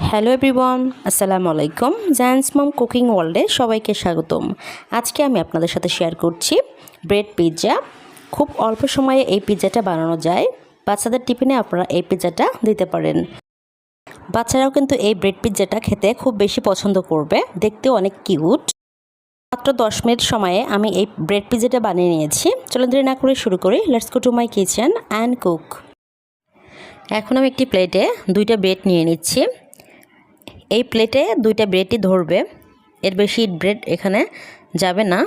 Hello everyone, আসসালামু আলাইকুম। Giants মম cooking ওয়ার্ল্ডে সবাইকে স্বাগতম। আজকে আমি আপনাদের সাথে শেয়ার করছি ব্রেড পিৎজা। খুব অল্প সময়ে এই পিৎজাটা বানানো যায়। বাচ্চাদের টিফিনে আপনারা এই পিৎজাটা দিতে পারেন। বাচ্চারাও কিন্তু এই ব্রেড পিৎজাটা খেতে খুব বেশি পছন্দ করবে, দেখতেও অনেক কিউট। মাত্র 10 মিনিট সময়ে আমি এই ব্রেড পিৎজাটা বানিয়ে নিয়েছি। চলুন দেরি না করে শুরু করি। Let's go to my kitchen and cook. এখন আমি একটি প্লেটে 2টা ব্রেড নিয়ে নিচ্ছি। এই প্লেটে 2টা ব্রেডই ধরবে, এর বেশি ব্রেড এখানে যাবে না।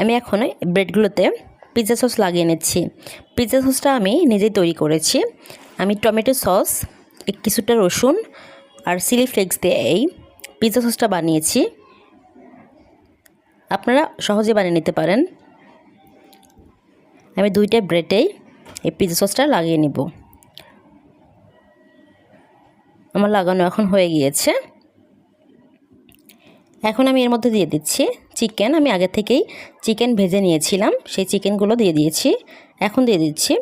আমি এখন ব্রেডগুলোতে পিৎজা সস লাগিয়ে নিচ্ছি। পিৎজা সসটা আমি নিজেই তৈরি করেছি। আমি টমেটো সস, কিছুটা রসুন আর চিলি ফ্লেক্স দিয়ে এই পিৎজা সসটা বানিয়েছি। আপনারা সহজে বানিয়ে নিতে পারেন। আমি 2টা ব্রেডেই এই পিৎজা সসটা লাগিয়ে নিব। আমার লাগানো এখন হয়ে গিয়েছে। এখন আমি এর মধ্যে দিয়ে দিচ্ছি চিকেন। আমি আগে থেকেই চিকেন ভেজে নিয়েছিলাম, সেই চিকেনগুলো দিয়ে দিয়েছি। এখন দিয়ে দিচ্ছি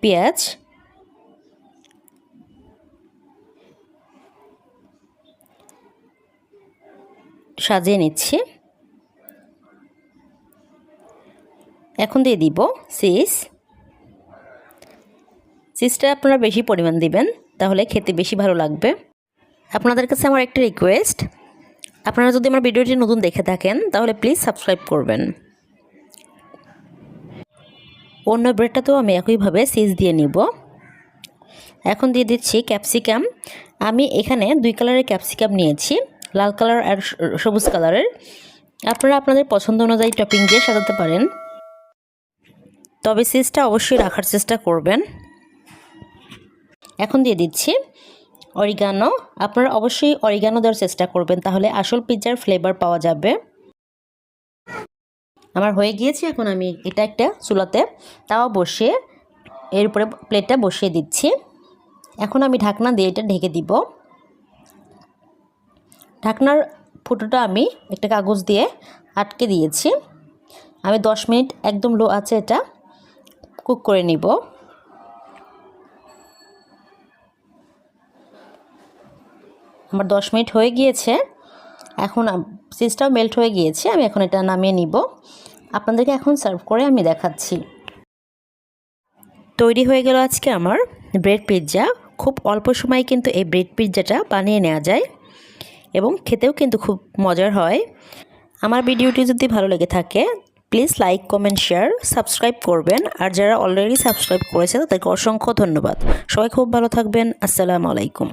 পেঁয়াজ, সাজিয়ে নিচ্ছি। এখন দিয়ে দিব চিজটা আপনারা বেশি পরিমাণ দিবেন, তাহলে খেতে বেশি ভালো লাগবে। আপনাদের কাছে আমার একটা রিকোয়েস্ট, আপনারা যদি আমার ভিডিওটি নতুন দেখে থাকেন তাহলে প্লিজ সাবস্ক্রাইব করবেন। অন্য ব্রেডটাতেও আমি একইভাবে চিজ দিয়ে নিব। এখন দিয়ে দিচ্ছি ক্যাপসিকাম। আমি এখানে 2 কালারের ক্যাপসিকাম নিয়েছি, লাল কালার আর সবুজ কালারের। আপনারা আপনাদের পছন্দ অনুযায়ী টপিং দিয়ে সাজাতে পারেন, তবে চিজটা অবশ্যই রাখার চেষ্টা করবেন। এখন দিয়ে দিচ্ছি অরিগানো। আপনারা অবশ্যই অরিগানো দেওয়ার চেষ্টা করবেন, তাহলে আসল পিৎজার ফ্লেভার পাওয়া যাবে। আমার হয়ে গিয়েছে। এখন আমি এটা একটা চুলাতে তাওয়া বসিয়ে এর উপরে প্লেটটা বসিয়ে দিচ্ছি। এখন আমি ঢাকনা দিয়ে এটা ঢেকে দিব। ঢাকনার ফুটোটা আমি একটা কাগজ দিয়ে আটকে দিয়েছি। আমি 10 মিনিট একদম লো আঁচে এটা কুক করে নিব। আমার 10 মিনিট হয়ে গিয়েছে। এখন চিজটাও মেল্ট হয়ে গিয়েছে। আমি এখন এটা নামিয়ে নিব। আপনাদেরকে এখন সার্ভ করে আমি দেখাচ্ছি। তৈরি হয়ে গেল আজকে আমার ব্রেড পিৎজা। খুব অল্প সময়ে কিন্তু এই ব্রেড পিৎজাটা বানিয়ে নেওয়া যায় এবং খেতেও কিন্তু খুব মজার হয়। আমার ভিডিওটি যদি ভালো লেগে থাকে please like, comment, share, subscribe করবেন। আর যারা অলরেডি সাবস্ক্রাইব করেছে তাদেরকে অসংখ্য ধন্যবাদ। সবাই খুব ভালো থাকবেন। আসসালামু আলাইকুম।